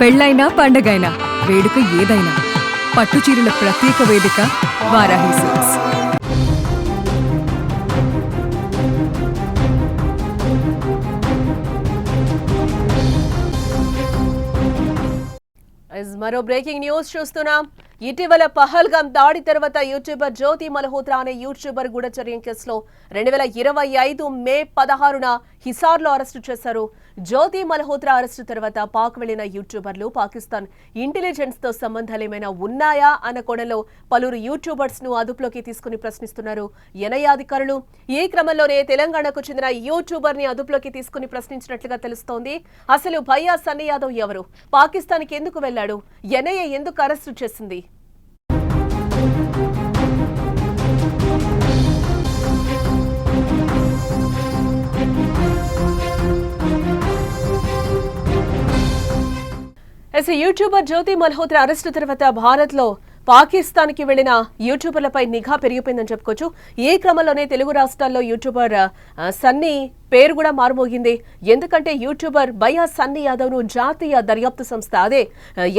పెళ్ళైనా పండగైనా వేడుక ఏదైనా పట్టుచీరల ప్రత్యేక వేదిక వారాహి సిల్క్స్. మరో బ్రేకింగ్ న్యూస్ చూస్తున్నాం. ఇటీవల పహల్గాం దాడి తర్వాత యూట్యూబర్ జ్యోతి మల్హోత్రా అనే యూట్యూబర్ గూఢచర్యం కేసులో 2025 మే 16న హిసార్లో అరెస్టు చేశారు. జ్యోతి మల్హోత్రా అరెస్టు తర్వాత పాక్ వెళ్లిన యూట్యూబర్లు పాకిస్తాన్ ఇంటెలిజెన్స్ తో సంబంధాలేమైనా ఉన్నాయా అన్న కోణంలో పలువురు యూట్యూబర్స్ ను అదుపులోకి తీసుకుని ప్రశ్నిస్తున్నారు ఎన్ఐఏ అధికారులు. ఈ క్రమంలోనే తెలంగాణకు చెందిన యూట్యూబర్ ని అదుపులోకి తీసుకుని ప్రశ్నించినట్లుగా తెలుస్తోంది. అసలు భయ్యా సన్నీ యాదవ్ ఎవరు, పాకిస్తాన్ కి ఎందుకు వెళ్లాడు, ఎన్ఐఏ ఎందుకు అరెస్టు చేసింది? యూట్యూబర్ జ్యోతి మల్హోత్రా అరెస్టు తర్వాత భారత్ లో పాకిస్తాన్ కి వెళ్లిన యూట్యూబర్లపై నిఘా పెరిగిపోయిందని చెప్పుకోవచ్చు. ఈ క్రమంలోనే తెలుగు రాష్ట్రాల్లో యూట్యూబర్ సన్నీ పేరు కూడా మారుమోగింది. ఎందుకంటే యూట్యూబర్ భయ్యా సన్నీ యాదవ్ ను జాతీయ దర్యాప్తు సంస్థ అదే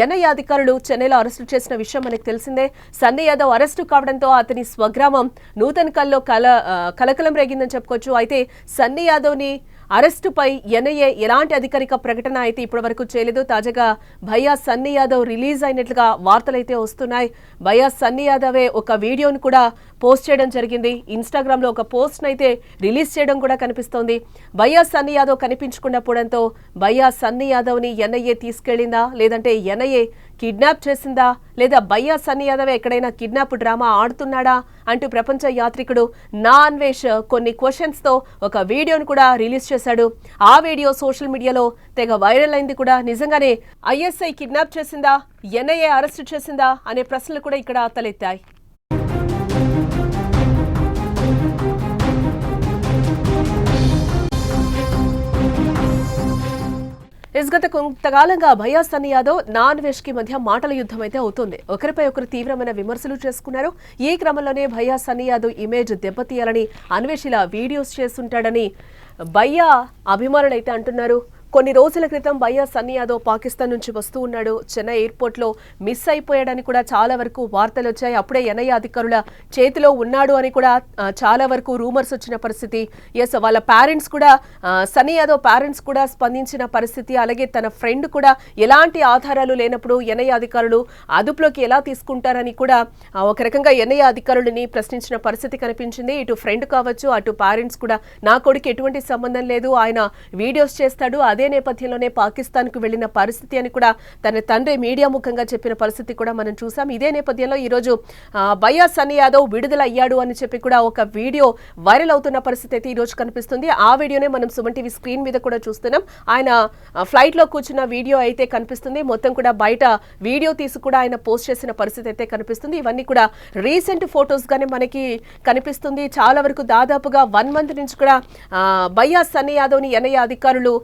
ఎన్ఐఏ అధికారులు చెన్నైలో అరెస్టు చేసిన విషయం మనకు తెలిసిందే. సన్నీ యాదవ్ అరెస్టు కావడంతో అతని స్వగ్రామం నూతన్కల్లో కలకలం రేగిందని చెప్పుకోవచ్చు. అయితే సన్నీ యాదవ్ ని అరెస్టుపై ఎన్ఐఏ ఎలాంటి అధికారిక ప్రకటన అయితే ఇప్పటి వరకు చేయలేదు. తాజాగా భయ్యా సన్నీ యాదవ్ రిలీజ్ అయినట్లుగా వార్తలైతే వస్తున్నాయి. భయ్యా సన్నీ యాదవే ఒక వీడియోను కూడా పోస్ట్ చేయడం జరిగింది. ఇన్స్టాగ్రామ్ లో ఒక పోస్ట్ అయితే రిలీజ్ చేయడం కూడా కనిపిస్తోంది. భయ్యా సన్నీ యాదవ్ కనిపించకుండా పోవడంతో భయ్యా సన్నీ యాదవ్ ని ఎన్ఐఏ తీసుకెళ్లిందా, లేదంటే ఎన్ఐఏ కిడ్నాప్ చేసిందా, లేదా భయ్యా సన్నీ యాదవ్ ఎక్కడైనా కిడ్నాప్ డ్రామా ఆడుతున్నాడా అంటూ ప్రపంచ యాత్రికుడు నా అన్వేష్ కొన్ని క్వశ్చన్స్ తో ఒక వీడియోను కూడా రిలీజ్ చేశాడు. ఆ వీడియో సోషల్ మీడియాలో తెగ వైరల్ అయింది కూడా. నిజంగానే ఐఎస్ఐ కిడ్నాప్ చేసిందా, ఎన్ఐఏ అరెస్టు చేసిందా అనే ప్రశ్నలు కూడా ఇక్కడ తలెత్తాయి. గత కొంతకాలంగా భయ్యా సన్నీ యాదవ్ నా అన్వేష్ కి మధ్య మాటల యుద్ధం అయితే అవుతుంది. ఒకరిపై ఒకరు తీవ్రమైన విమర్శలు చేసుకున్నారు. ఈ క్రమంలోనే భయ్యా సన్నీ యాదవ్ ఇమేజ్ దెబ్బతీయాలని అన్వేష్ ఇలా వీడియోస్ చేస్తుంటాడని భయ్యా అభిమానులైతే అంటున్నారు. కొన్ని రోజుల క్రితం భయ్యా సన్నీ యాదవ్ పాకిస్తాన్ నుంచి వస్తూ ఉన్నాడు. చెన్నై ఎయిర్పోర్ట్ లో మిస్ అయిపోయాడని కూడా చాలా వరకు వార్తలు వచ్చాయి. అప్పుడే ఎన్ఐఏ అధికారుల చేతిలో ఉన్నాడు అని కూడా చాలా వరకు రూమర్స్ వచ్చిన పరిస్థితి. వాళ్ళ పేరెంట్స్ కూడా సన్నీ యాదవ్ పేరెంట్స్ కూడా స్పందించిన పరిస్థితి. అలాగే తన ఫ్రెండ్ కూడా ఎలాంటి ఆధారాలు లేనప్పుడు ఎన్ఐఏ అధికారులు అదుపులోకి ఎలా తీసుకుంటారని కూడా ఒక రకంగా ఎన్ఐఏ అధికారులని ప్రశ్నించిన పరిస్థితి కనిపించింది. ఇటు ఫ్రెండ్ కావచ్చు, అటు పేరెంట్స్ కూడా నా కొడుకు ఎటువంటి సంబంధం లేదు, ఆయన వీడియోస్ చేస్తాడు, అదే నేపథ్యంలోనే పాకిస్తాన్ కు వెళ్లిన పరిస్థితి అని కూడా తన తండ్రి మీడియా ముఖంగా చెప్పిన పరిస్థితి కూడా మనం చూసాం. ఇదే నేపథ్యంలో ఈ రోజు భయ్యా సన్నీ యాదవ్ విడుదల అయ్యాడు అని చెప్పి కూడా ఒక వీడియో వైరల్ అవుతున్న పరిస్థితి అయితే ఈ రోజు కనిపిస్తుంది. ఆ వీడియోనే మనం సుమన్ టీవీ స్క్రీన్ మీద కూడా చూస్తున్నాం. ఆయన ఫ్లైట్ లో కూర్చున్న వీడియో అయితే కనిపిస్తుంది. మొత్తం కూడా బయట వీడియో తీసి కూడా ఆయన పోస్ట్ చేసిన పరిస్థితి అయితే కనిపిస్తుంది. ఇవన్నీ కూడా రీసెంట్ ఫొటోస్ గానే మనకి కనిపిస్తుంది. చాలా వరకు దాదాపుగా 1 మంత్ నుంచి కూడా భయ్యా సన్నీ యాదవ్ ని ఎన్ఐఏ అధికారులు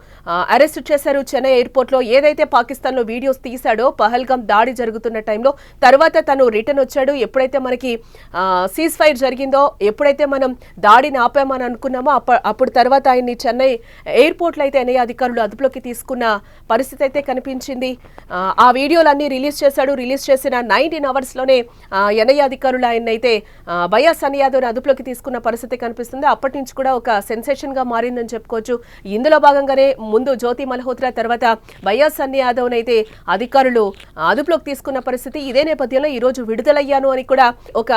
అరెస్ట్ చేశారు. చెన్నై ఎయిర్పోర్ట్ లో ఏదైతే పాకిస్తాన్ లో వీడియోస్ తీశాడో పహల్గాం దాడి జరుగుతున్న టైంలో, తర్వాత తను రిటర్న్ వచ్చాడు. ఎప్పుడైతే మనకి సీజ్ ఫైర్ జరిగిందో, ఎప్పుడైతే మనం దాడిని ఆపామని అనుకున్నామో అప్పుడు తర్వాత ఆయన్ని చెన్నై ఎయిర్పోర్ట్ లో అయితే ఎన్ఐఏ అధికారులు అదుపులోకి తీసుకున్న పరిస్థితి అయితే కనిపించింది. ఆ వీడియోలన్నీ రిలీజ్ చేశాడు. రిలీజ్ చేసిన 19 అవర్స్ లోనే ఎన్ఐఏ అధికారులు ఆయన అయితే భయ్యా సన్నీ యాదవ్ అదుపులోకి తీసుకున్న పరిస్థితి కనిపిస్తుంది. అప్పటి నుంచి కూడా ఒక సెన్సేషన్ గా మారిందని చెప్పుకోవచ్చు. ఇందులో భాగంగానే ముందు జ్యోతి మల్హోత్రా తర్వాత భయ్యా సన్నీ యాదవ్ అయితే అధికారులు అదుపులోకి తీసుకున్న పరిస్థితి. ఇదే నేపథ్యంలో ఈ రోజు విడుదలయ్యాను అని కూడా ఒక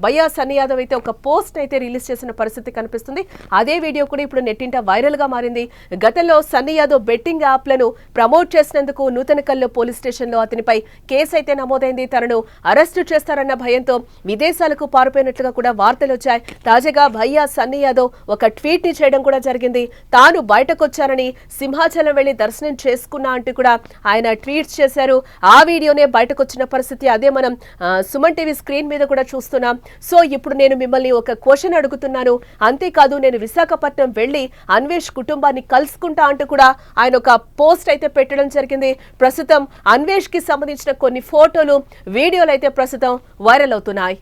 భయ్యా సన్నీ యాదవ్ అయితే ఒక పోస్ట్ అయితే రిలీజ్ చేసిన పరిస్థితి కనిపిస్తుంది. అదే వీడియో కూడా ఇప్పుడు నెట్టింట వైరల్ గా మారింది. గతంలో సన్నీ యాదవ్ బెట్టింగ్ యాప్లను ప్రమోట్ చేసినందుకు నూతనకల్లో పోలీస్ స్టేషన్ లో అతనిపై కేసు అయితే నమోదైంది. తనను అరెస్టు చేస్తారన్న భయంతో విదేశాలకు పారిపోయినట్లుగా కూడా వార్తలు వచ్చాయి. తాజాగా భయ్యా సన్నీ యాదవ్ ఒక ట్వీట్ ని చేయడం కూడా జరిగింది. తాను బయటకొచ్చారని, సింహాచలం వెళ్లి దర్శనం చేసుకున్నా అంటూ కూడా ఆయన ట్వీట్స్ చేశారు. ఆ వీడియోనే బయటకు వచ్చిన పరిస్థితి అదే మనం సుమన్ టీవీ స్క్రీన్ మీద కూడా చూస్తున్నాం. సో ఇప్పుడు నేను మిమ్మల్ని ఒక క్వశ్చన్ అడుగుతున్నాను, అంతేకాదు నేను విశాఖపట్నం వెళ్లి అన్వేష్ కుటుంబాన్ని కలుసుకుంటా అంటూ కూడా ఆయన ఒక పోస్ట్ అయితే పెట్టడం జరిగింది. ప్రస్తుతం అన్వేష్ కి సంబంధించిన కొన్ని ఫోటోలు, వీడియోలు అయితే ప్రస్తుతం వైరల్ అవుతున్నాయి.